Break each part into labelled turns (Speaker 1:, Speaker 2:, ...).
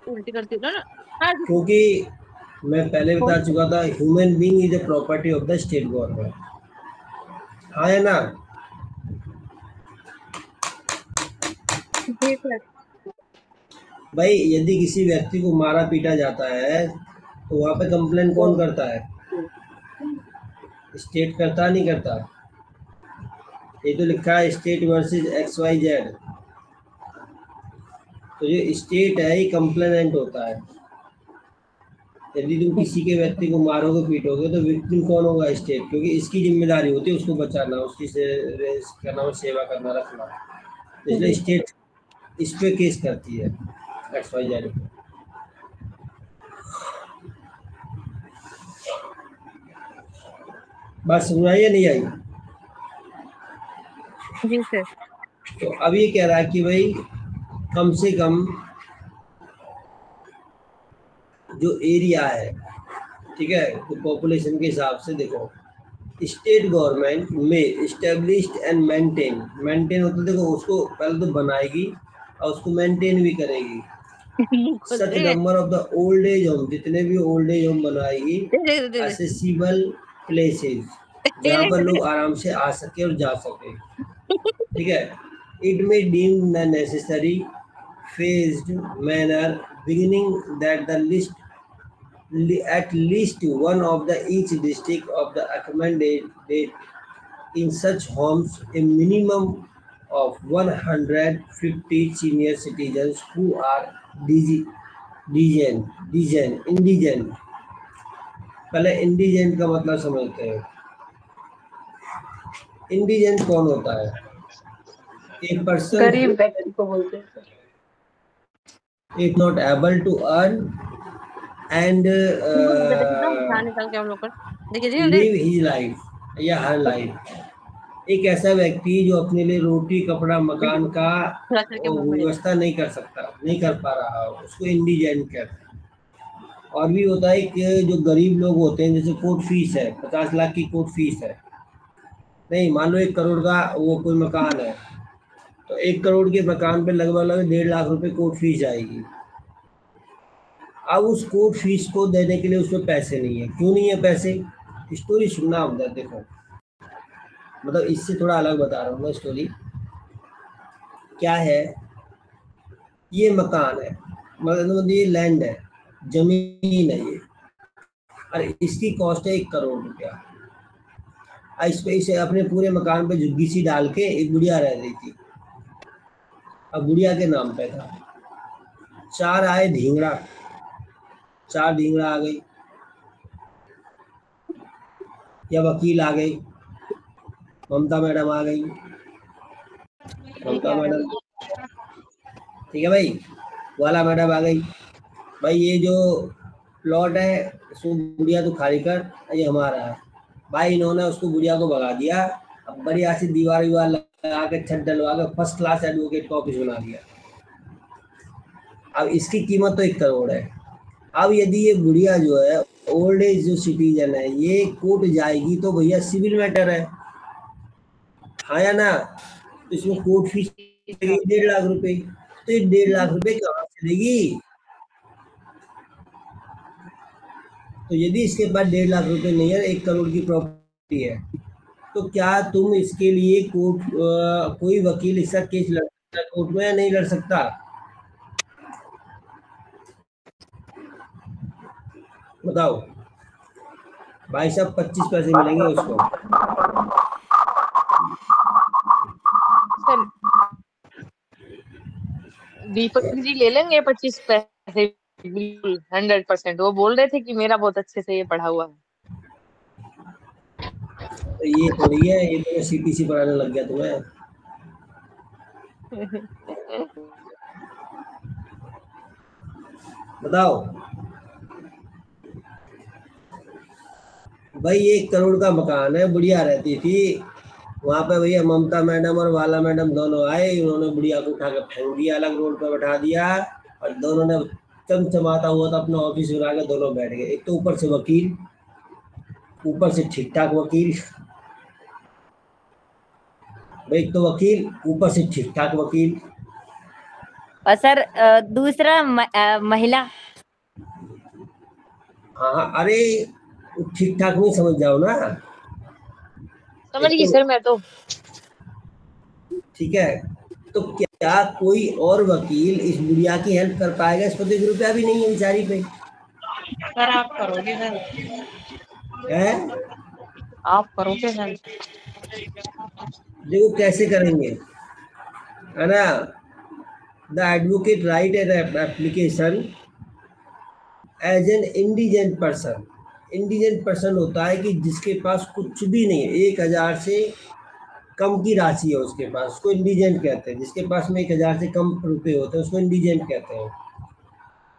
Speaker 1: उल्टी करती हूँ ना। हाँ
Speaker 2: क्योंकि मैं पहले बता चुका था, human being is a property of the state government. हाँ या ना?
Speaker 1: जी सर।
Speaker 2: भाई यदि किसी व्यक्ति को मारा पीटा जाता है तो वहां पे कंप्लेन कौन करता है? स्टेट करता नहीं करता? ये तो लिखा है state versus X Y Z. तो जो स्टेट है ये कंप्लेनेंट होता है। यदि तुम किसी के व्यक्ति को मारोगे पीटोगे तो विक्टिम कौन होगा? स्टेट, क्योंकि इसकी जिम्मेदारी होती है उसको बचाना, उसकी क्या नाम है, सेवा करना, रखना। तो इसलिए
Speaker 1: जी
Speaker 2: स्टेट इस पे केस करती है, एक्स वाई जेड पे। बात समझ आई या नहीं आई?
Speaker 1: जी सर।
Speaker 2: तो अब ये कह रहा है कि भाई कम से कम जो एरिया है, ठीक है, तो पॉपुलेशन के हिसाब से देखो, स्टेट गवर्नमेंट में इस्टेब्लिश्ड एंड मेंटेन, मेंटेन होता है, देखो उसको पहले तो बनाएगी और उसको मेंटेन भी करेगी।
Speaker 1: मुंह खोल
Speaker 2: सच
Speaker 1: रहे
Speaker 2: number of the old age home, जितने भी ओल्ड एज होम बनाएगी,
Speaker 1: हैं।
Speaker 2: असेसिबल प्लेसेस, जहाँ पर लोग आराम से आ सके और जा सके, ठीक है। It may deem the necessary phased manner beginning that the list at least one of the each district of the recommended in such homes a minimum of 150 senior citizens who are indigent। पहले indigent का मतलब समझते हैं। Indigent कौन होता है? एक person
Speaker 1: गरीब व्यक्ति को बोलते हैं sir.
Speaker 2: Is not able to earn and
Speaker 1: उनको देखिए कितना बाहर निकल के हम लोग कर। देखिए जी
Speaker 2: लिव हिज लाइफ या हर लाइफ। एक ऐसा व्यक्ति जो अपने लिए रोटी कपड़ा मकान का
Speaker 1: थोड़ा करके मुंह में ले
Speaker 2: व्यवस्था नहीं कर सकता, नहीं कर पा रहा, उसको इंडिजेंट कहते हैं। और भी होता है कि जो गरीब लोग होते हैं, जैसे कोर्ट फीस है, 50 लाख की कोर्ट फीस है, नहीं मान लो 1 करोड़ का वो कोई मकान है, तो 1 करोड़ के मकान पे लगभग लगभग 1.5 लाख रुपए कोर्ट फीस आएगी। अब उस कोर्ट फीस को देने के लिए उसमें पैसे नहीं है। क्यों नहीं है पैसे? स्टोरी सुनना होता है, देखो, मतलब इससे थोड़ा अलग बता रहा हूँ मैं स्टोरी। क्या है, ये मकान है, मतलब ये लैंड है, जमीन है ये, और इसकी कॉस्ट है 1 करोड़ रुपया। इस पे इसे अपने पूरे मकान पे झुग्गी सी डाल के एक बुढ़िया रह रही थी। अब बुढ़िया के नाम पे था। चार आए ढींगड़ा, चार ढींगड़ा आ गई, या वकील आ गई, ममता मैडम आ गई, ममता मैडम, ठीक है भाई, वाला मैडम आ गई। भाई ये जो प्लॉट है इसको बुढ़िया तो खाली कर, ये हमारा है। भाई इन्होंने उसको बुढ़िया को भगा दिया। अब बढ़िया सी दीवार वीवार लगा के छत डलवा के फर्स्ट क्लास एडवोकेट का ऑफिस बना दिया। अब इसकी कीमत तो 1 करोड़ है। अब यदि ये बुढ़िया जो है, ओल्ड एज जो सिटीजन है, ये कोर्ट जाएगी तो भैया सिविल मैटर है, हाँ या ना? तो इसमें कोर्ट फीस 1.5 लाख रुपए, तो ये 1.5 लाख रुपए कहाँ से देगी? तो यदि इसके पास 1.5 लाख रुपए नहीं है, 1 करोड़ की प्रॉपर्टी है, तो क्या तुम इसके लिए कोई वकील इसका केस लड़ सकता है कोर्ट में या नहीं लड़ सकता? बताओ भाई साहब, 25 पैसे मिलेंगे उसको।
Speaker 1: सर दीपक जी ले लेंगे 25 पैसे। बिल्कुल 100%। वो बोल रहे थे कि मेरा बहुत अच्छे से ये पढ़ा हुआ
Speaker 2: तो ये थोड़ी है, ये तो सीपीसी पढ़ाने लग गया तुम्हें।
Speaker 1: है।
Speaker 2: बताओ भाई, 1 करोड़ का मकान है, बुढ़िया रहती थी वहां पे। भैया ममता मैडम और वाला मैडम दोनों आए, उन्होंने बुढ़िया को उठा के फेंक दिया, अलग रोड पर बैठा दिया, और दोनों ने चमचमाता हुआ था अपना ऑफिस बना के दोनों बैठ गए। एक तो ऊपर से वकील, ऊपर से ठीक ठाक वकील, भाई एक तो वकील ऊपर से ठीक ठाक वकील।
Speaker 3: और सर दूसरा महिला।
Speaker 2: हाँ अरे ठीक ठाक नहीं समझ जाओ ना।
Speaker 1: समझ गई
Speaker 2: तो
Speaker 1: सर मैं तो।
Speaker 2: ठीक है, तो क्या कोई और वकील इस बुढ़िया की हेल्प कर पाएगा? इस पर तो 1 रुपया भी नहीं है बेचारी पे।
Speaker 1: सर आप करोगे सर?
Speaker 2: है
Speaker 1: आप करोगे सर?
Speaker 2: देखो कैसे करेंगे, है ना। The advocate write an application as an indigent person. Indigent person होता है कि जिसके पास कुछ भी नहीं है, 1,000 से कम की राशि है उसके पास, उसको इंडिजेंट कहते हैं। जिसके पास में 1,000 से कम रुपए होते हैं उसको इंडिजेंट कहते हैं।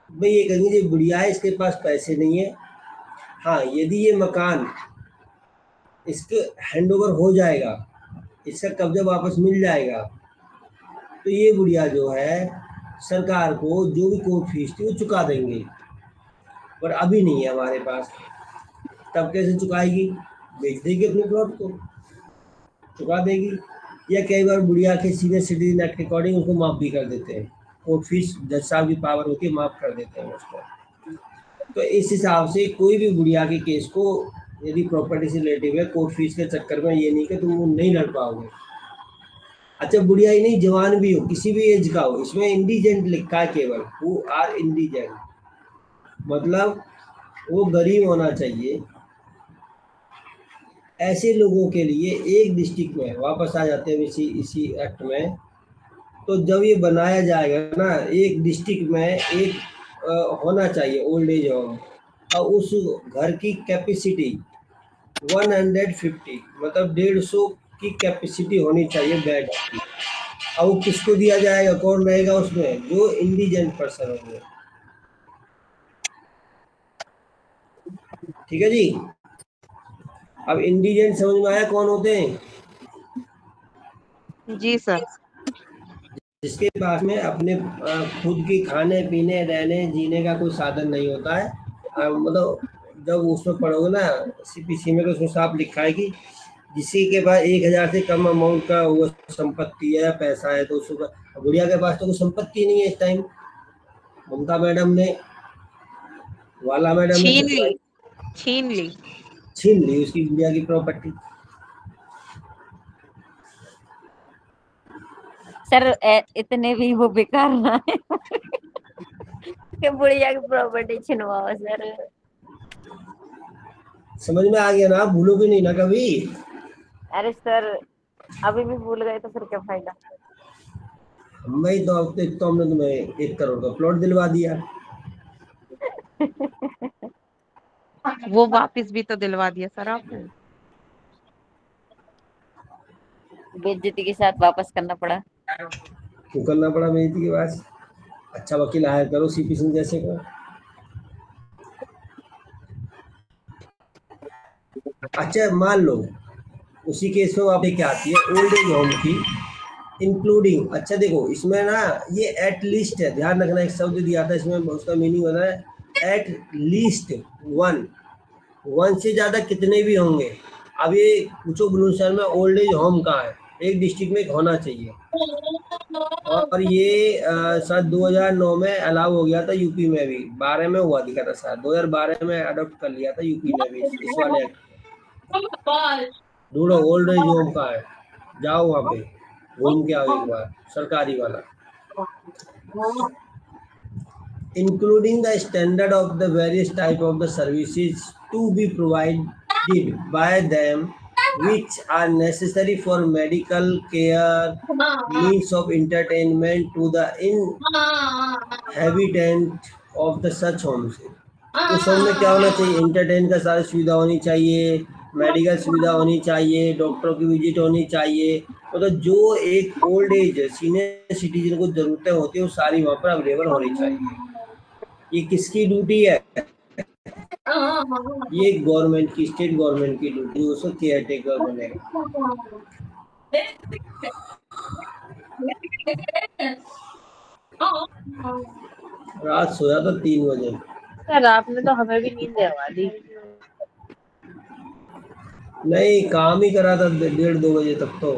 Speaker 2: भाई ये कहेंगे ये बुढ़िया है, इसके पास पैसे नहीं है। हाँ, यदि ये मकान इसके हैंडओवर हो जाएगा, इसका कब्जा वापस मिल जाएगा, तो ये बुढ़िया जो है सरकार को जो भी कोर्ट फीस थी वो चुका देंगे। पर अभी नहीं है हमारे पास, तब कैसे चुकाएगी? बेच देगी अपने प्लॉट को, चुका देगी। या कई बार बुढ़िया के सीनियर सिटीजन एक्ट के अकॉर्डिंग उसको माफ भी कर देते हैं। कोर्ट फीस जज साहब की पावर होती है, माफ कर देते हैं उसको। तो इस हिसाब से कोई भी बुढ़िया के केस को यदि प्रॉपर्टी से रिलेटिव है, कोर्ट फीस के चक्कर में ये नहीं कि तुम वो नहीं लड़ पाओगे। अच्छा, बुढ़िया ही नहीं, जवान भी हो, किसी भी एज का हो, इसमें इंडिजेंट लिखा है केवल, हु आर इंडिजेंट, मतलब वो गरीब होना चाहिए। ऐसे लोगों के लिए एक डिस्ट्रिक्ट में वापस आ जाते हैं इसी इसी एक्ट में। तो जब ये बनाया जाएगा ना, एक डिस्ट्रिक्ट में एक होना चाहिए ओल्ड एज होम, और उस घर की कैपेसिटी 150, मतलब 150 की कैपेसिटी होनी चाहिए बेड की। और वो किसको दिया जाएगा, कौन रहेगा उसमें? जो इंडिजेंट पर्सन होंगे। ठीक है जी। अब इंडिजेंट समझ में आया कौन होते हैं?
Speaker 1: जी सर।
Speaker 2: जिसके पास में अपने खुद की खाने पीने रहने जीने का कोई साधन नहीं होता है। मतलब जब उसमें पढ़ोगे ना सीपीसी में, तो उसमें साफ लिखा है कि किसी के पास 1,000 से कम अमाउंट का वो संपत्ति है, पैसा है, तो उसको। गुड़िया के पास तो कोई संपत्ति नहीं है इस टाइम। ममता मैडम ने, वाला मैडम ने छीन ली उसकी गुड़िया की प्रॉपर्टी।
Speaker 3: सर इतने भी वो बेकार ना है कि बुढ़िया की प्रॉपर्टी छिनवाओ सर।
Speaker 2: समझ में आ गया ना? भूलोगे नहीं ना कभी?
Speaker 3: अरे सर अभी भी भूल गए तो फिर क्या फायदा।
Speaker 2: मैं तो हमने तुम्हें 1 करोड़ का प्लॉट दिलवा दिया।
Speaker 1: वो वापस भी तो दिलवा दिया सर आपने।
Speaker 3: बेइज्जती के साथ वापस करना पड़ा।
Speaker 2: क्यों करना पड़ा बेइज्जती के बाद? अच्छा वकील हायर करो सीपी सिंह जैसे को। अच्छा मान लो उसी केस में आप क्या आती है ओल्ड एज होम की इंक्लूडिंग। अच्छा देखो इसमें ना ये एट लीस्ट है, ध्यान रखना, एक शब्द दिया था इसमें, उसका मीनिंग होता है एट लीस्ट वन से ज्यादा कितने भी होंगे। अब ये पूछो बुलंदशहर में ओल्ड एज होम कहाँ है? एक डिस्ट्रिक्ट में एक होना चाहिए। और ये शायद 2009 में अलाउ हो गया था यूपी में भी, 12 में हुआ दिखा था शायद, 2012 में अडॉप्ट कर लिया था यूपी ने भी इस वाले एक्ट। ढूंढो ओल्ड एज होम का है, जाओ वहाँ पे घूम के आओ एक बार, सरकारी वाला। Including the standard of the various type of the services to be provided by them which are necessary for medical care, means of entertainment to the inhabitant of the such homes। उस home में क्या होना चाहिए? Entertain का सारी सुविधा होनी चाहिए, मेडिकल सुविधा होनी चाहिए, डॉक्टरों की विजिट होनी चाहिए, मतलब जो एक ओल्ड एज सीनियर सिटीजन को जरूरतें होती है वो सारी वहाँ पर अवेलेबल होनी चाहिए। ये किसकी ड्यूटी है? ये गवर्नमेंट की, स्टेट गवर्नमेंट की ड्यूटी, उसको केयर टेकर बनेगा। रात सोया था 3 बजे।
Speaker 1: सर आपने तो हमें भी नींद दिलवा दी।
Speaker 2: नहीं, काम ही करा था 1:30-2 बजे तक तो।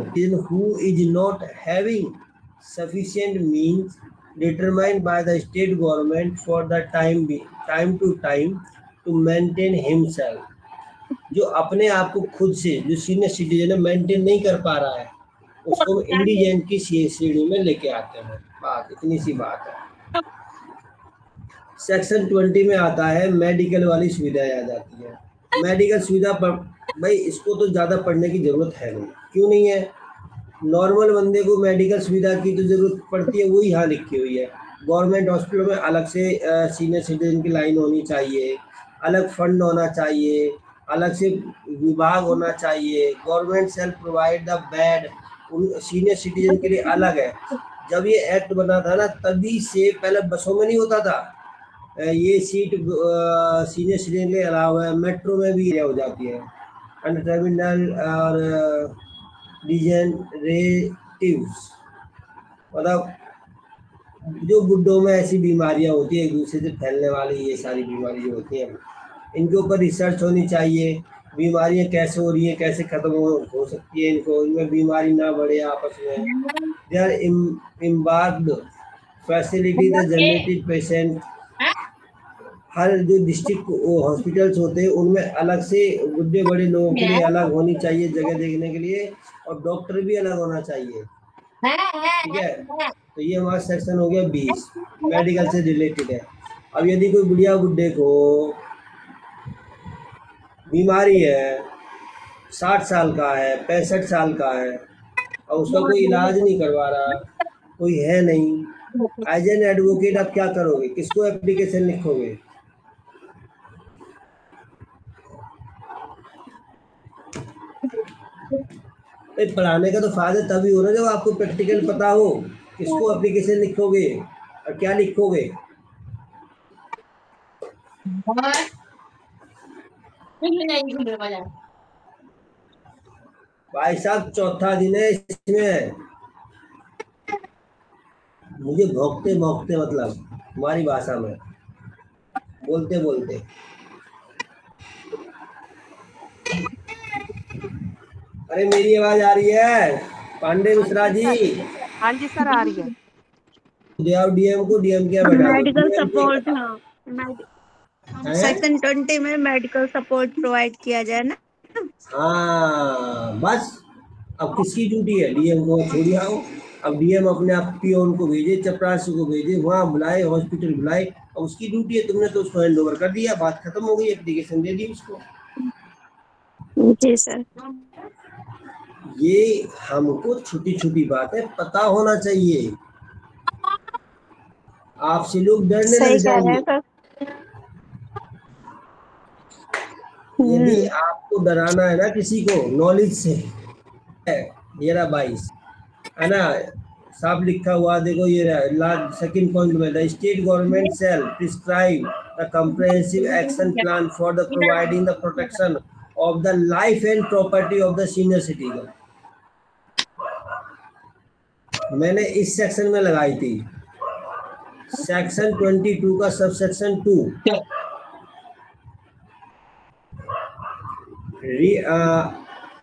Speaker 2: Who is not having sufficient means determined by the state government for the time to time to maintain himself. जो अपने आप को खुद से जो सीनियर सिटीजन है मेंटेन नहीं कर पा रहा है उसको इंडिजेंट की श्रेणी में लेके आते हैं। बात इतनी सी बात है। सेक्शन 20 में आता है मेडिकल वाली सुविधाएं आ जाती है। मेडिकल सुविधा पर भाई इसको तो ज़्यादा पढ़ने की ज़रूरत है नहीं। क्यों नहीं है? नॉर्मल बंदे को मेडिकल सुविधा की तो ज़रूरत पड़ती है, वही यहाँ लिखी हुई है। गवर्नमेंट हॉस्पिटलों में अलग से सीनियर सिटीजन की लाइन होनी चाहिए, अलग फंड होना चाहिए, अलग से विभाग होना चाहिए। Government self provide the bed senior citizen के लिए अलग है। जब ये एक्ट बना था ना तभी से पहले बसों में नहीं होता था ये सीट सीनियर सिटीजन के अलावा मेट्रो में भी हो जाती है। अंडर टर्मिनल और डिजेनरेटिव्स मतलब जो बुड्ढों में ऐसी बीमारियां होती है एक दूसरे से फैलने वाली ये सारी बीमारी जो होती हैं इनके ऊपर रिसर्च होनी चाहिए। बीमारियां कैसे हो रही है, कैसे खत्म हो सकती है, इनको इनमें बीमारी ना बढ़े आपस में। They are embarked facility the generated patient. हर जो डिस्ट्रिक्ट हॉस्पिटल्स होते हैं उनमें अलग से बुढ़े बड़े लोगों के लिए अलग होनी चाहिए जगह देखने के लिए, और डॉक्टर भी अलग होना चाहिए। ठीक है, तो ये हमारा सेक्शन हो गया 20 मेडिकल से रिलेटेड है। अब यदि कोई बुढ़िया बुड्ढे को बीमारी है, 60 साल का है, 65 साल का है और उसका कोई इलाज नहीं करवा रहा, कोई है नहीं, एज एन एडवोकेट आप क्या करोगे? किसको एप्लीकेशन लिखोगे? पढ़ाने का तो फायदा तभी हो रहा है जब आपको प्रैक्टिकल पता हो। किसको एप्लीकेशन लिखोगे और क्या लिखोगे? भाई साहब चौथा दिन है इसमें, मुझे भौंकते भौंकते मतलब हमारी भाषा में बोलते बोलते। अरे मेरी आवाज आ रही है पांडे मिश्रा जी?
Speaker 1: हाँ जी सर आ रही है।
Speaker 2: डीएम को डीएम क्या बैठा
Speaker 4: मेडिकल सपोर्ट। सेक्शन 20 में मेडिकल सपोर्ट प्रोवाइड किया जाए ना।
Speaker 2: हाँ बस अब किसकी ड्यूटी है? डीएम को छोड़िए आओ। अब डीएम अपने आप पीओन को भेजे, चपरासी को भेजे, वहाँ बुलाए, हॉस्पिटल बुलाए, अब उसकी ड्यूटी है। तुमने तो उसको हैंड ओवर कर दिया, बात खत्म हो गई, एप्लीकेशन दे दी उसको।
Speaker 4: जी सर।
Speaker 2: ये हमको छोटी छोटी बातें पता होना चाहिए। आपसे लोग डरने लग जाएंगे। यदि आपको डराना है ना किसी को नॉलेज से, ये रहा 22 है ना, साफ लिखा हुआ देखो, ये लास्ट सेकंड पॉइंट में, the state government shell prescribe the comprehensive action plan for the providing the protection of the life and property of the senior citizen. मैंने इस सेक्शन में लगाई थी, सेक्शन 22 का sub section 2।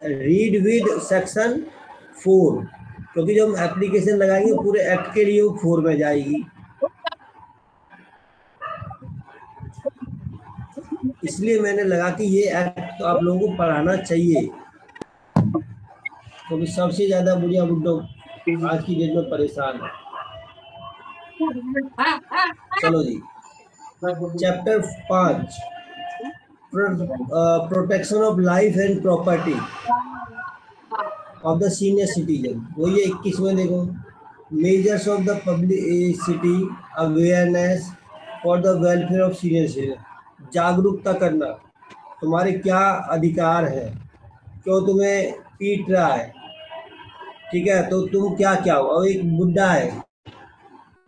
Speaker 2: Read with section 4, क्योंकि जब हम एप्लीकेशन लगाएंगे पूरे एक्ट के लिए वो 4 में जाएगी, इसलिए मैंने लगा कि ये एक्ट तो आप लोगों को पढ़ाना चाहिए, क्योंकि सबसे ज्यादा बुढ़िया बुड्ढों आज की डेट में परेशान है। चलो जी, chapter 5 protection of life and property of the senior citizen, वो ये 21 में देखो, measures of the publicity awareness for the welfare of senior citizen. जागरूकता करना, तुम्हारे क्या अधिकार है, क्यों तुम्हें पीट रहा है, ठीक है, तो तुम क्या क्या हो। और एक बुड्ढा है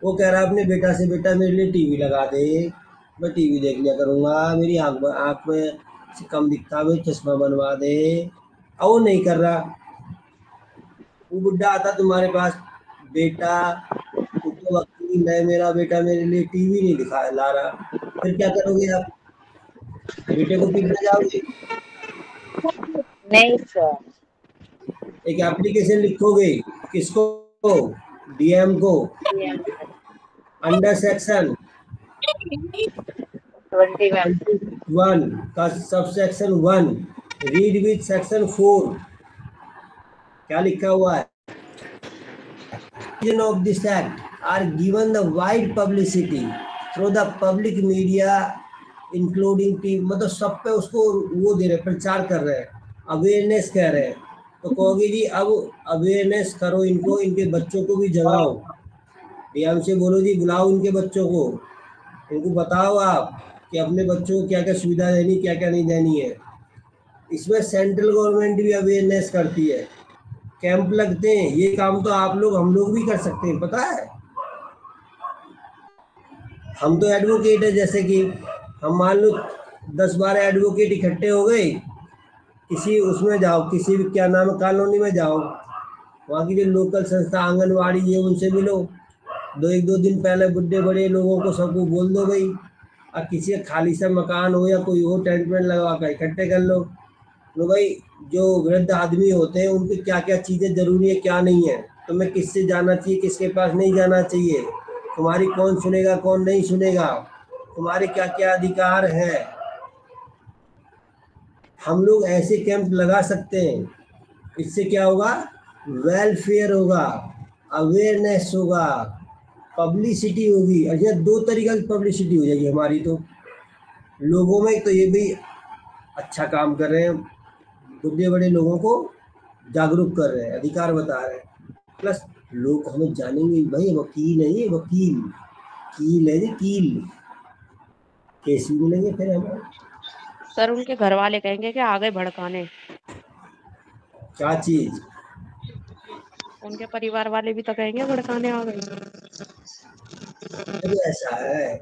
Speaker 2: वो कह रहा है अपने बेटा से, बेटा मेरे लिए टीवी लगा दे, मैं टीवी देख लिया करूँगा, मेरी आँख में से कम दिखता है, चश्मा बनवा दे, और वो नहीं कर रहा। वो बुड्ढा आता तुम्हारे पास, बेटा तो वक्त नहीं, मेरा बेटा मेरे लिए टीवी नहीं दिखा ला रहा, फिर क्या करोगे आप? बेटे को पीटने जाओगे?
Speaker 1: नहीं सर।
Speaker 2: एक एप्लीकेशन लिखोगे, किसको? डीएम को। अंडर सेक्शन 21 का sub section 1 read with section 4 क्या लिखा हुआ है? Of this act are given the wide publicity through the public media including TV, मतलब सब पे उसको वो दे रहे, प्रचार कर रहे हैं, अवेयरनेस कह रहे हैं। तो कहोगे जी अब अवेयरनेस करो इनको, इनके बच्चों को भी जगाओ, डीएम से बोलो जी बुलाओ इनके बच्चों को, इनको बताओ आप कि अपने बच्चों को क्या क्या सुविधा देनी, क्या क्या नहीं देनी है। इसमें सेंट्रल गवर्नमेंट भी अवेयरनेस करती है, कैंप लगते हैं। ये काम तो आप लोग हम लोग भी कर सकते हैं, पता है। हम तो एडवोकेट है, जैसे कि हम मान लो 10-12 एडवोकेट इकट्ठे हो गए, किसी उसमें जाओ, किसी भी क्या नाम है कॉलोनी में जाओ, वहाँ की जो लोकल संस्था आंगनवाड़ी है उनसे मिलो, 1-2 दिन पहले बुढ़े बड़े लोगों को सबको बोल दो भाई, और किसी का खाली सा मकान हो या कोई हो टेंट वेंट लगवा कर इकट्ठे कर लो भाई जो वृद्ध आदमी होते हैं उनकी क्या क्या चीज़ें ज़रूरी है क्या नहीं है, तुम्हें किससे जाना चाहिए किसके पास नहीं जाना चाहिए, तुम्हारी कौन सुनेगा कौन नहीं सुनेगा, तुम्हारे क्या क्या अधिकार हैं। हम लोग ऐसे कैंप लगा सकते हैं, इससे क्या होगा, वेलफेयर होगा, अवेयरनेस होगा, पब्लिसिटी होगी। अच्छा 2 तरीका की पब्लिसिटी हो जाएगी हमारी तो लोगों में, तो ये भी अच्छा काम कर रहे हैं, बुढ़े बड़े लोगों को जागरूक कर रहे हैं, अधिकार बता रहे हैं, प्लस लोग हमें जानेंगे भाई वकील है ये, वकील कील है जी कील, केस भी मिलेंगे फिर हमें।
Speaker 5: सर उनके घर वाले कहेंगे कि आगे भड़काने,
Speaker 2: क्या चीज?
Speaker 5: उनके परिवार वाले भी तो कहेंगे भड़काने आ गए।
Speaker 2: ऐसा है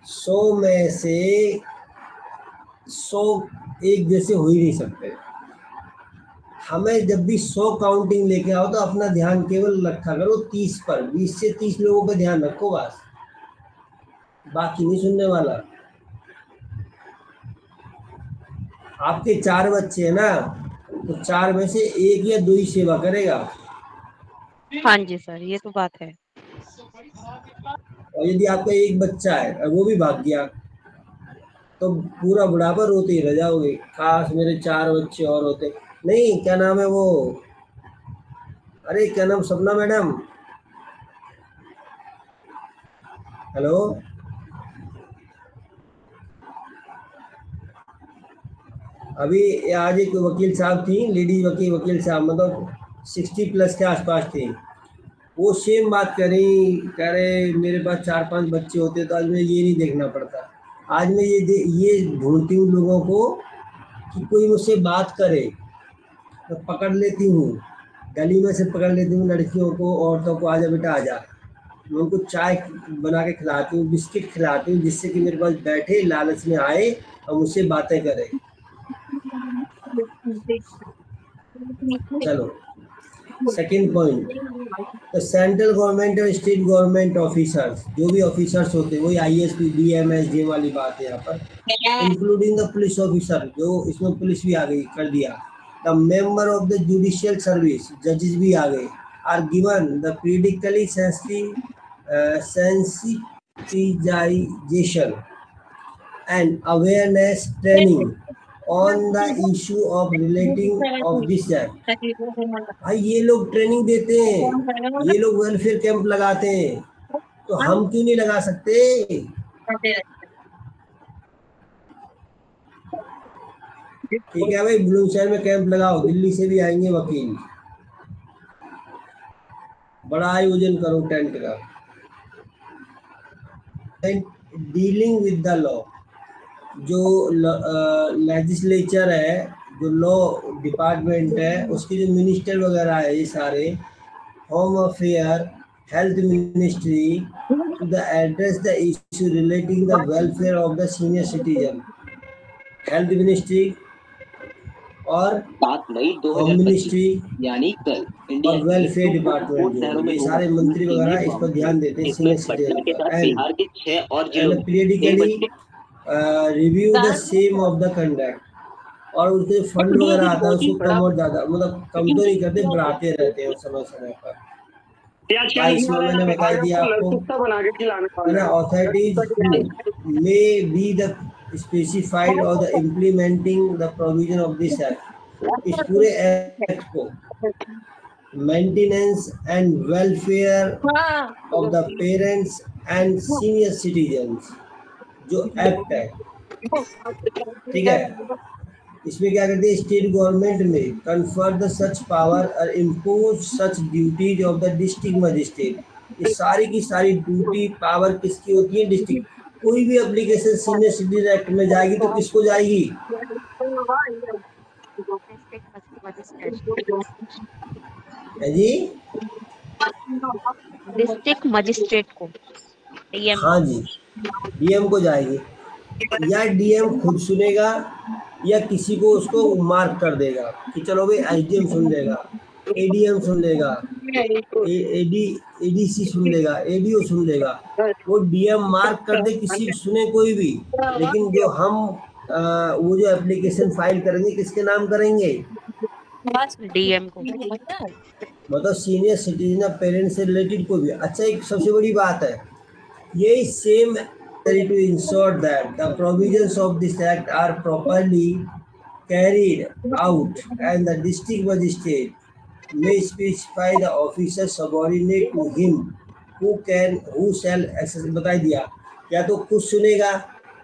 Speaker 2: 100 में से 100 एक जैसे हो ही नहीं सकते। हमें जब भी 100 काउंटिंग लेके आओ तो अपना ध्यान केवल रखा करो 30 पर, 20 से 30 लोगों पर ध्यान रखो बस, बाकी नहीं सुनने वाला। आपके 4 बच्चे हैं ना, तो 4 में से 1 या 2 ही सेवा करेगा।
Speaker 5: हाँ जी सर, ये तो बात है।
Speaker 2: और यदि आपका 1 बच्चा है और वो भी भाग गया तो पूरा बुढ़ापा रोते ही रह जाओगे, काश मेरे 4 बच्चे और होते। नहीं क्या नाम है वो, अरे क्या नाम, सपना मैडम, हेलो, अभी आज एक वकील साहब थी, लेडीज वकील साहब, मतलब 60 प्लस के आसपास थी, वो सेम बात कह रहे मेरे पास 4-5 बच्चे होते तो आज मुझे ये नहीं देखना पड़ता। आज मैं ये ढूंढती हूँ लोगों को कि कोई मुझसे बात करे, तो पकड़ लेती हूँ, गली में से पकड़ लेती हूँ लड़कियों को, औरतों को, आजा बेटा आजा, मैं उनको चाय बना के खिलाती हूँ, बिस्किट खिलाती हूँ, जिससे कि मेरे पास बैठे, लालच में आए और मुझसे बातें करे। चलो सेकंड पॉइंट, तो सेंट्रल गवर्नमेंट और स्टेट गवर्नमेंट ऑफिसर्स, जो भी ऑफिसर्स होते हैं, वही ISP DMS जे वाली बात है यहाँ पर, इंक्लूडिंग द पुलिस ऑफिसर, जो इसमें पुलिस भी आ गई कर दिया, the member of the judicial service, जजेस भी आ गए, are given the periodically sensitization and awareness training on the issue of relating of this act। भाई ये लोग ट्रेनिंग देते हैं, ये लोग वेलफेयर कैंप लगाते हैं, तो हम क्यों नहीं लगा सकते? ठीक है भाई, बुलंदशहर में कैंप लगाओ, दिल्ली से भी आएंगे वकील, बड़ा आयोजन करो टेंट का। डीलिंग विद द लॉ, जो लेजिस्लेचर है, जो लॉ डिपार्टमेंट है, उसके जो मिनिस्टर वगैरह है, ये सारे home affair, health ministry, to the address the issue relating the welfare of the senior citizen, health ministry और
Speaker 6: 7 मई
Speaker 2: होम मिनिस्ट्री
Speaker 6: यानी कल
Speaker 2: और वेलफेयर डिपार्टमेंट, ये सारे मंत्री वगैरह इस पर ध्यान देते हैं सीनियर सिटीजन पर।
Speaker 6: बिहार के 6 और जिलों
Speaker 2: periodically review the same of the conduct, और उनके फंड वगैरह आता है उसको कम और ज़्यादा, मतलब कम तो नहीं करते, बढ़ाते रहते हैं समय समय पर। इसमें मैंने बता दिया आपको, है ना। Authorities may be the specified और the implementing the provision of this act. इस पूरे एक्ट को maintenance and welfare of the parents and senior citizens जो एक्ट है, ठीक है, इसमें क्या करते हैं, स्टेट गवर्नमेंट में कन्फर द सच पावर और impose such duties of the district magistrate. ये सारी की सारी ड्यूटी पावर किसकी होती है, डिस्ट्रिक्ट। कोई भी एप्लीकेशन सीनियर सिटीजन एक्ट में जाएगी तो किसको जाएगी, है जी,
Speaker 5: डिस्ट्रिक्ट मजिस्ट्रेट को, डीएम।
Speaker 2: हाँ जी, डीएम को जाएगी, या डीएम खुद सुनेगा या किसी को उसको मार्क कर देगा कि चलो भाई एसडीएम सुन लेगा, एडीएम सुन लेगा, एडीसी सुन लेगा, एडीओ सुन लेगा। वो डीएम मार्क कर दे, किसी सुने कोई भी, लेकिन जो हम वो जो एप्लीकेशन फाइल करेंगे किसके नाम करेंगे,
Speaker 5: डीएम को,
Speaker 2: मतलब सीनियर सिटीजन पेरेंट्स से रिलेटेड को भी। अच्छा, एक सबसे बड़ी बात है, यही same to ensure that the provisions of this act are properly carried out and the district magistrate may specify the officer subordinate to him who shall access। बता दिया, या तो खुद सुनेगा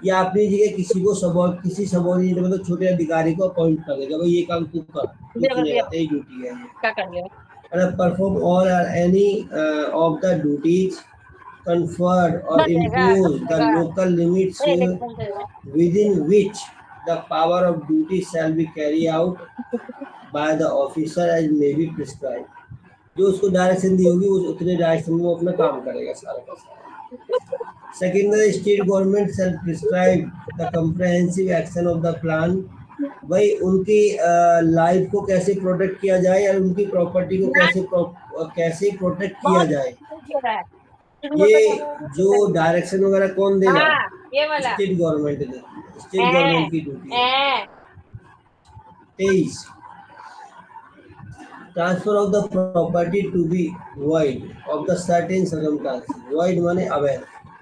Speaker 2: या अपनी जगह किसी सबॉर्डिनेट मतलब छोटे अधिकारी को अपॉइंट कर देगा, भाई ये काम तू कर, सुनेगा, तेरी ड्यूटी है
Speaker 1: क्या कर लिया,
Speaker 2: and perform all or any of the duties conferred or impose the local limits within which the power of duty shall be carried out by the officer as may be prescribed। जो उसको direction दी होगी उस उतने direction में वो अपना काम करेगा सारा का सारा। Second, the state government shell prescribe the comprehensive action of the plan. भाई उनकी लाइफ को कैसे प्रोटेक्ट किया जाए और उनकी प्रॉपर्टी को कैसे प्रोटेक्ट किया जाए, ये जो डायरेक्शन वगैरह कौन देगा,
Speaker 1: ये वाला
Speaker 2: स्टेट गवर्नमेंट दे, स्टेट गवर्नमेंट की duty. 23, transfer of the property to be void of the certain circumstances. Void माने अवैध।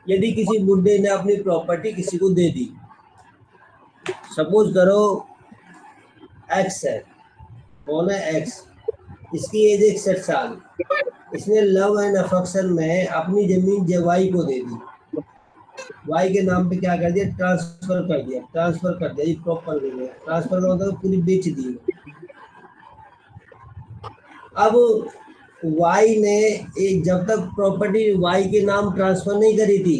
Speaker 2: यदि किसी बुड्ढे ने अपनी प्रॉपर्टी किसी को दे दी, सपोज करो एक्स है, कौन है एक्स, इसकी एज 61 साल, इसने लव एंड अफेक्शन में अपनी जमीन वाई को दे दी, वाई के नाम पे क्या कर दिया, ट्रांसफर कर दिया, ये प्रॉपर वे में ट्रांसफर का मतलब पूरी बेच दी। अब वाई ने जब तक प्रॉपर्टी वाई के नाम ट्रांसफर नहीं करी थी,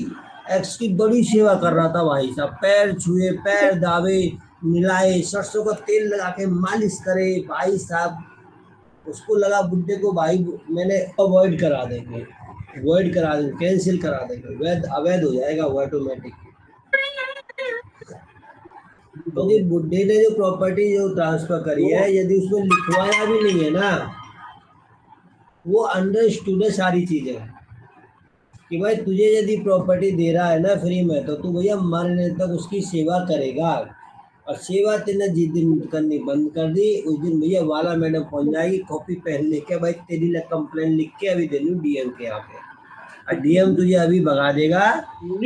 Speaker 2: एक्स की बड़ी सेवा कर रहा था भाई साहब, पैर छुए, पैर दावे, मिलाए, सरसों का तेल लगा के मालिश करे भाई साहब। उसको लगा बुड्ढे को भाई मैंने अवॉइड करा देंगे, कैंसिल करा देंगे, अवैध हो जाएगा वो ऑटोमेटिक। क्योंकि बुड्ढे ने जो प्रॉपर्टी जो ट्रांसफर करी है, यदि उसमें लिखवाया भी नहीं है ना, वो अंडरस्टूड है सारी चीजें कि भाई तुझे यदि प्रॉपर्टी दे रहा है ना फ्री में, तो तू भैया मरने तक उसकी सेवा करेगा। और सेवा तेने जिस दिन करनी बंद कर दी, उस दिन भैया वाला मैडम पहुंच जाएगी, कॉपी पहन लेके, भाई तेरी ना कंप्लेन लिख के अभी दे दूँ डीएम के यहाँ पे, और डीएम तुझे अभी भगा देगा।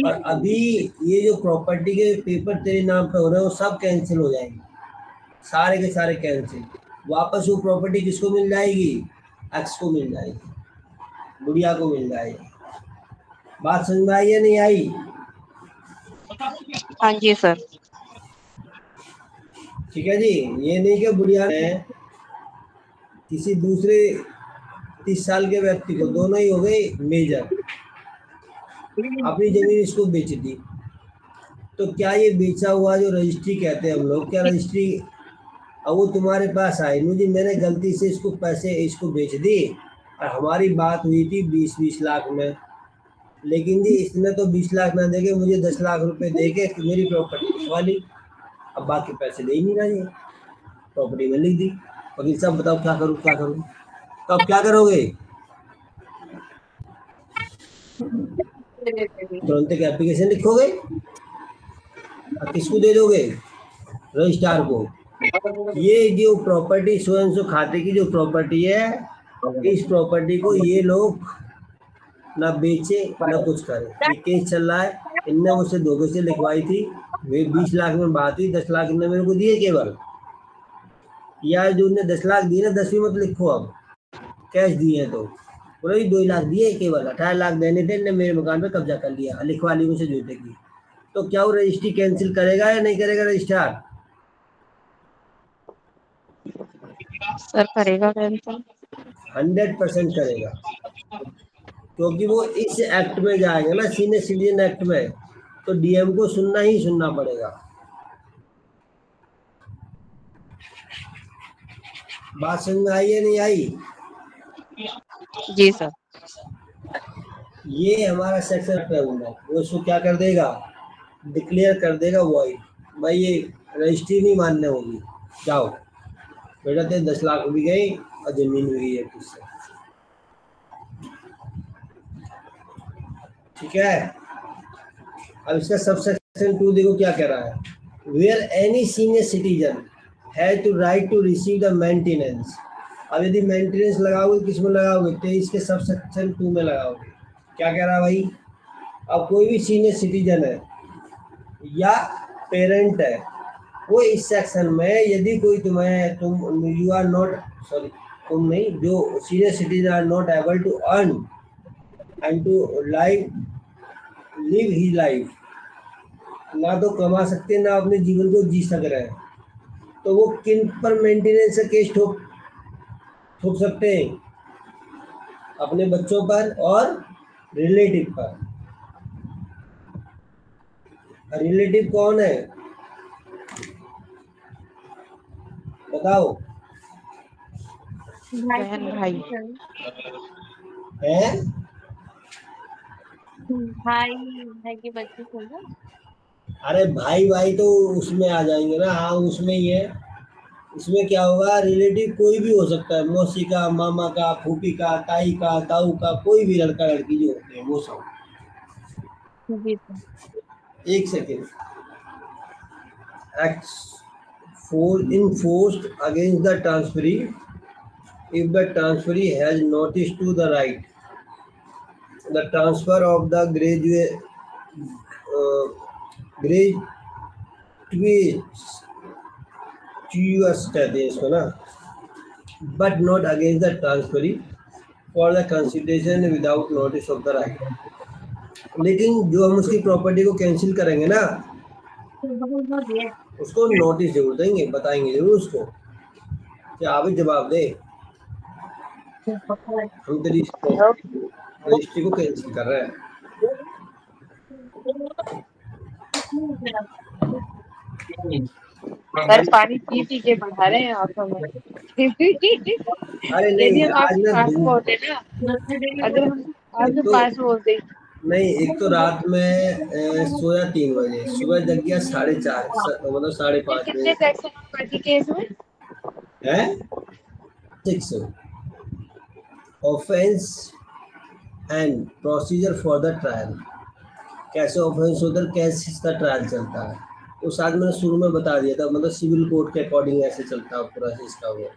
Speaker 2: और अभी ये जो प्रॉपर्टी के पेपर तेरे नाम पे हो रहे हैं वो सब कैंसिल हो जाएंगे, सारे के सारे कैंसिल। वापस वो प्रॉपर्टी किसको मिल जाएगी, एक्स को मिल जाएगी, बुढ़िया को मिल जाएगी। बात समझ में आई या नहीं आई?
Speaker 5: हाँ जी सर।
Speaker 2: ठीक है जी। ये नहीं कि बुढ़िया ने किसी दूसरे 30 साल के व्यक्ति को, दोनों ही हो गए मेजर, अपनी जमीन इसको बेच दी, तो क्या ये बेचा हुआ जो रजिस्ट्री कहते हैं हम लोग, क्या रजिस्ट्री, अब वो तुम्हारे पास आई, मुझे मैंने गलती से इसको पैसे इसको बेच दी और हमारी बात हुई थी 20-20 लाख में, लेकिन जी इसने तो 20 लाख ना देके मुझे 10 लाख रुपए देके मेरी प्रॉपर्टी लिखवा ली, अब बाकी पैसे दे ही नहीं रहा, ये प्रॉपर्टी में लिख दी। वकील साहब बताओ क्या करूँ, तो अब क्या करोगे? तुरंत एक एप्लीकेशन लिखोगे और किसको दे दोगे, रजिस्ट्रार को। ये जो प्रॉपर्टी सो एंड सो खाते की जो प्रॉपर्टी है, इस प्रॉपर्टी को ये लोग ना बेचे ना कुछ करे। ये केस चल रहा है, इनने मुझसे धोखे से लिखवाई थी, वे 20 लाख में बात हुई, 10 लाख इनने मेरे को दिए केवल। यार जो उन्हें 10 लाख दिए ना, 10वीं मत लिखो, अब कैश दिए तो बोले 2 लाख दिए, केवल 18 लाख देने थे, इनने मेरे मकान पे कब्जा कर लिया, लिखवा ली मुझसे जूते की। तो क्या वो रजिस्ट्री कैंसिल करेगा या नहीं करेगा रजिस्ट्रार?
Speaker 5: सर करेगा कैंसिल।
Speaker 2: 100% करेगा, क्योंकि वो इस एक्ट में जाएंगे ना, सीनियर सिटीजन एक्ट में, तो डीएम को सुनना ही सुनना पड़ेगा। बात समझ में आई है नहीं आई?
Speaker 5: जी सर।
Speaker 2: ये हमारा सेक्शन है, वो इसको क्या कर देगा, डिक्लेयर कर देगा वॉइड। भाई ये रजिस्ट्री नहीं मानने होगी, जाओ बेटा, तेरे 10 लाख भी गई और जमीन भी गई है तुझसे। ठीक है, अब इसका सब सेक्शन 2 देखो क्या कह रहा है। Where any senior citizen has to right to receive the maintenance. अब यदि मेंटेनेंस लगाओगे, किस में लगाओगे? 23 के सब सेक्शन 2 में लगाओगे। क्या कह रहा है भाई? अब कोई भी सीनियर सिटीजन है या पेरेंट है, वो इस सेक्शन में यदि कोई तुम यू आर नॉट, सॉरी तुम नहीं, जो senior citizen are not able to earn and to live he life, ना तो कमा सकते ना अपने जीवन को जी सक रहे हैं, तो वो किन पर मेंटेनेंस का केस ठोक सकते हैं? अपने बच्चों पर और रिलेटिव पर। रिलेटिव कौन है बताओ?
Speaker 5: बहन भाई।
Speaker 2: है
Speaker 1: भाई के बच्चे को ना,
Speaker 2: अरे भाई तो उसमें आ जाएंगे ना। हाँ उसमें ही है। इसमें क्या होगा, रिलेटिव कोई भी हो सकता है, मौसी का, मामा का, फूफी का, ताई का, ताऊ का, कोई भी लड़का लड़की जो होते हैं वो सब।
Speaker 1: जी सर।
Speaker 2: एक second. Act enforced against the transferee if the transferee has notice to the right the transfer of the graduates कहते हैं इसको ना, but not against the transferee for the consideration without notice of the right। लेकिन जो हम उसकी property को cancel करेंगे ना, उसको नोटिस जरूर देंगे, बताएंगे जरूर उसको कि आप ही जवाब दे, हम तेरी रजिस्ट्री को कैंसिल कर रहे हैं।
Speaker 1: सर पानी पी के बढ़ा रहे हैं आंखों में।
Speaker 2: अरे नहीं आज ना
Speaker 1: होते ना, अगर हम आज पास होते
Speaker 2: नहीं, एक तो रात में सोया 3 बजे, सुबह जग गया 4:30, मतलब 5:30
Speaker 1: कितने सेक्शन पार्टी केस में
Speaker 2: है? 6 offence and procedure for the trial. कैसे ऑफेंस होता है, कैसे इसका ट्रायल चलता है, वो साथ मैंने शुरू में बता दिया था, मतलब सिविल कोर्ट के अकॉर्डिंग ऐसे चलता है पूरा इसका वो।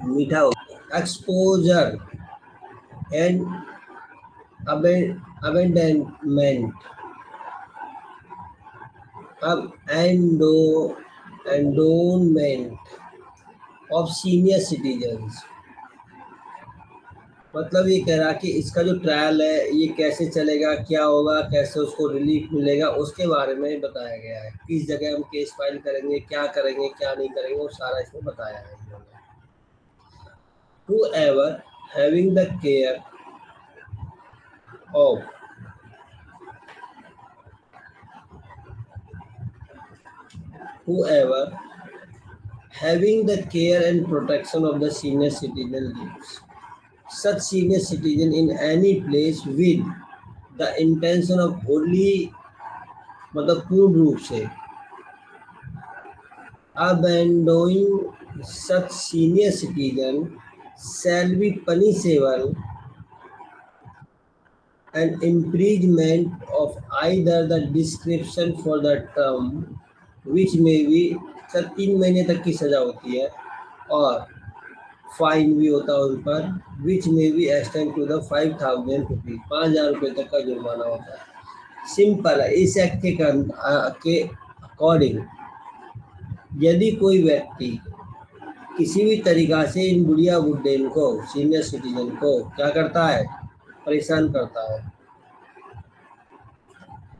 Speaker 2: मीठा हो गया। एक्सपोजर एंड अबेंडनमेंट, अब एंडोनमेंट ऑफ सीनियर सिटीजन्स, मतलब ये कह रहा कि इसका जो ट्रायल है ये कैसे चलेगा, क्या होगा, कैसे उसको रिलीफ मिलेगा, उसके बारे में बताया गया है। किस जगह हम केस फाइल करेंगे, क्या करेंगे, क्या नहीं करेंगे, वो सारा इसमें बताया है। Whoever having the care of and protection of the senior citizen lives such senior citizen in any place with the intention of wholly, मतलब पूर्ण रूप से abandoning such senior citizen shall be punishable and imprisonment of either the description for the term विच में भी sir 3 महीने तक की सजा होती है और फाइन भी होता है उन पर, विच में भी एक्सटेंड टू द 5,000 रुपीज, 5,000 रुपये तक का जुर्माना होता है। सिंपल है। इस एक्ट के अकॉर्डिंग यदि कोई व्यक्ति किसी भी तरीका से इन बुढ़िया बुड्ढेन को, सीनियर सिटीजन को क्या करता है, परेशान करता है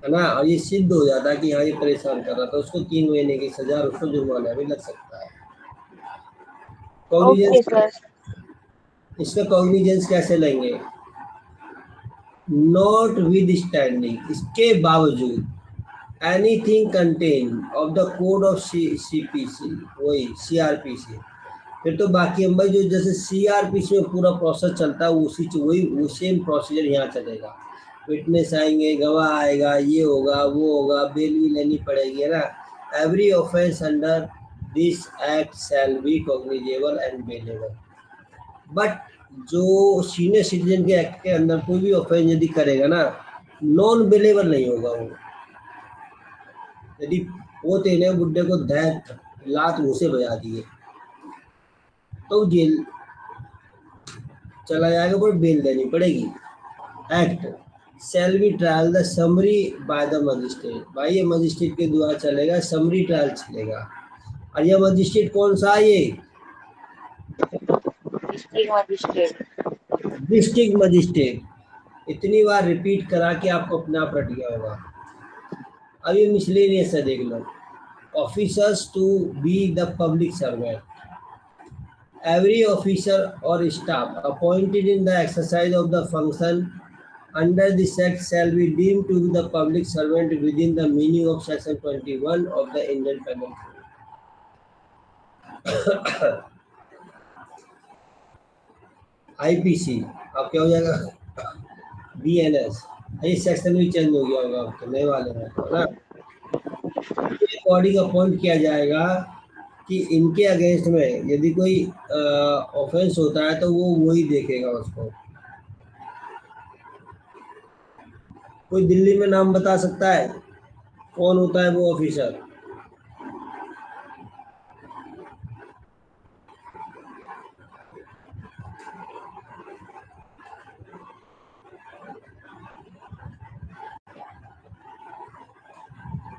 Speaker 2: ना, और ये सिद्ध हो जाता है कि हाँ ये परेशान कर रहा था, उसको 3 महीने की सजा और उसको जुर्माना भी लग सकता है।
Speaker 1: Okay sir.
Speaker 2: इसका कॉग्निजेंस कैसे लेंगे? नॉट विद स्टैंडिंग, इसके बावजूद, anything contain of the code of CPC, वही CRPC। फिर तो बाकी हम भाई जो जैसे CRPC में पूरा प्रोसेस चलता है उसी वो सेम प्रोसीजर यहाँ चलेगा। विटनेस आएंगे, गवाह आएगा, ये होगा वो होगा, बेल भी लेनी पड़ेगी, है ना। Every offence under this act shall be cognizable and bailable. But जो सीनियर सिटीजन के एक्ट के अंदर कोई भी ऑफेंस यदि करेगा ना, नॉन बेलेबल नहीं होगा वो। यदि वो तेने बुड्ढे को दैत लात मुँह से बजा दिए तो जेल चला जाएगा, पर बेल देनी पड़ेगी। Act shall be trial the summary by the magistrate, भाई ये मजिस्ट्रेट के द्वारा चलेगा, समरी ट्रायल चलेगा। और ये मजिस्ट्रेट कौन सा है? ये डिस्ट्रिक्ट मजिस्ट्रेट। इतनी बार रिपीट करा के आपको अपने आप रट गया होगा। अब ये मिसलेनियस है, देख लो। Officers to be the public servant, every officer or staff appointed in the exercise of the function under this act shall be deemed to be the public servant within the meaning of section 21 of the Indian Penal Code। IPC अब क्या हो जाएगा? BNS। ये section भी change हो गया होगा, तो नए वाले में, है ना। अकॉर्डिंग अपॉइंट किया जाएगा कि इनके अगेंस्ट में यदि कोई ऑफेंस होता है तो वो वही देखेगा उसको। कोई दिल्ली में नाम बता सकता है कौन होता है वो ऑफिसर?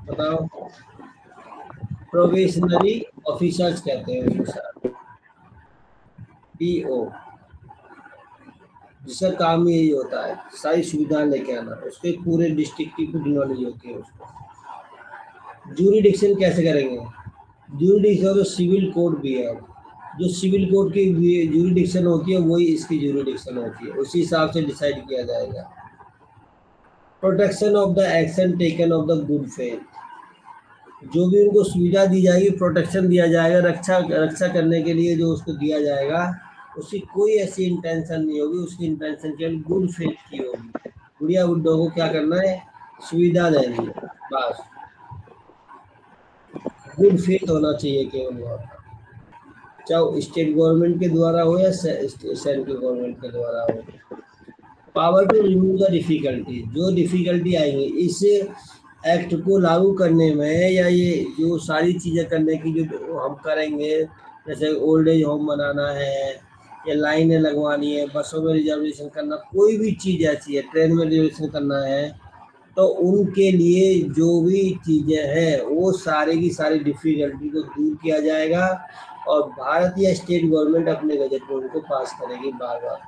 Speaker 2: बताओ। प्रोबेशनरी ऑफिसर्स कहते हैं ऑफिसर, PO, जिसका काम यही होता है सारी सुविधा लेके आना, उसके पूरे डिस्ट्रिक्ट की पूरी नॉलेज होती है उसको। जूरिडिक्शन कैसे करेंगे? जूरिडिक्शन तो सिविल कोड भी है, जो सिविल कोड की जूरिडिक्शन होती है वही इसकी जूरिडिक्शन होती है, उसी हिसाब से डिसाइड किया जाएगा। Protection of the action taken of the good faith, जो भी उनको सुविधा दी जाएगी, प्रोटेक्शन दिया जाएगा, रक्षा करने के लिए जो उसको दिया जाएगा, उसकी कोई ऐसी इंटेंशन नहीं होगी, उसकी इंटेंशन केवल गुड फेथ की होगी। बुढ़िया बुड्ढों को क्या करना है? सुविधा देनी है, बस। गुड फेथ होना चाहिए केवल वहाँ पर, चाहे स्टेट गवर्नमेंट के द्वारा हो या सेंट्रल गवर्नमेंट के द्वारा हो। Power to remove the difficulty, जो डिफिकल्टी आएंगी इस एक्ट को लागू करने में, या ये जो सारी चीज़ें करने की जो हम करेंगे, जैसे ओल्ड एज होम बनाना है या लाइनें लगवानी है, बसों में रिजर्वेशन करना, कोई भी चीज़ ऐसी है, ट्रेन में रिजर्वेशन करना है, तो उनके लिए जो भी चीज़ें हैं वो सारी की सारी डिफिकल्टी को दूर किया जाएगा और भारत या स्टेट गवर्नमेंट अपने बजट में उनको पास करेगी, बार बार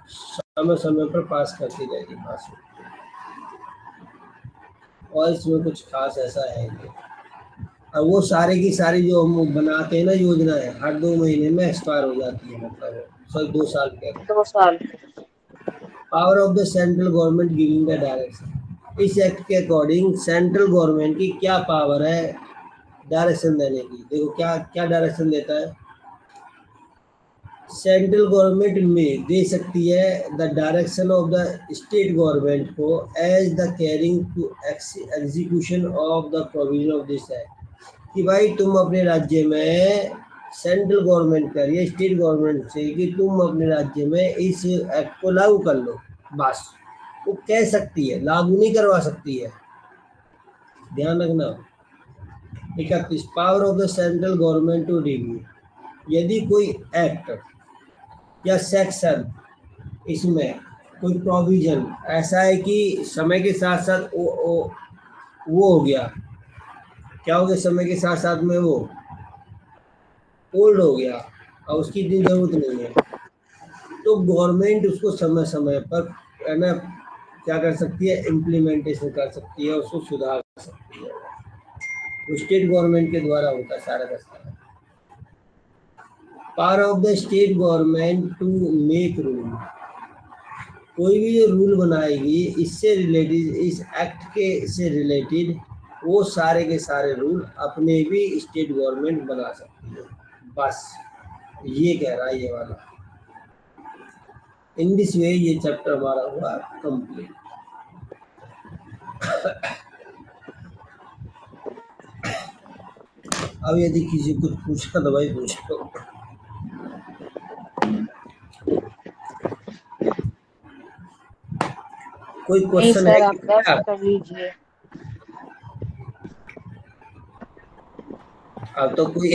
Speaker 2: समय समय पर पास करती रहेगी पास। और इसमें कुछ खास ऐसा है नहीं। और वो सारे की सारी जो हम बनाते हैं ना योजना है, हर 2 महीने में एक्सपायर हो जाती है, मतलब सॉरी 2 साल के
Speaker 1: 2 साल।
Speaker 2: Power of the central government giving the direction, इस एक्ट के अकॉर्डिंग सेंट्रल गवर्नमेंट की क्या पावर है डायरेक्शन देने की? देखो क्या क्या डायरेक्शन देता है। सेंट्रल गवर्नमेंट में दे सकती है the direction of the state government को as the carrying to execution of the provision of this act, कि भाई तुम अपने राज्य में, सेंट्रल गवर्नमेंट कर रही है स्टेट गवर्नमेंट से कि तुम अपने राज्य में इस एक्ट को लागू कर लो, बस वो कह सकती है, लागू नहीं करवा सकती है, ध्यान रखना। 31 power of the central government to review, यदि कोई एक्ट या सेक्शन इसमें कोई प्रोविजन ऐसा है कि समय के साथ साथ वो हो गया, क्या हो गया, समय के साथ साथ में वो ओल्ड हो गया और उसकी इतनी जरूरत नहीं है, तो गवर्नमेंट उसको समय समय पर है ना क्या कर सकती है, इम्प्लीमेंटेशन कर सकती है, उसको सुधार कर सकती है। वो स्टेट गवर्नमेंट के द्वारा होता है सारा का सारा। Power of the state government to make rule, कोई भी जो रूल बनाएगी इससे रिलेटेड, इस एक्ट के से रिलेटेड, वो सारे के सारे रूल अपने भी स्टेट गवर्नमेंट बना सकती है। बस ये कह रहा है ये वाला। इन दिस वे ये चैप्टर हमारा हुआ कंप्लीट। अब यदि किसी कुछ पूछना तो भाई पूछो। कोई क्वेश्चन है
Speaker 1: आप रेस्ट कर लीजिए।
Speaker 2: अब तो कोई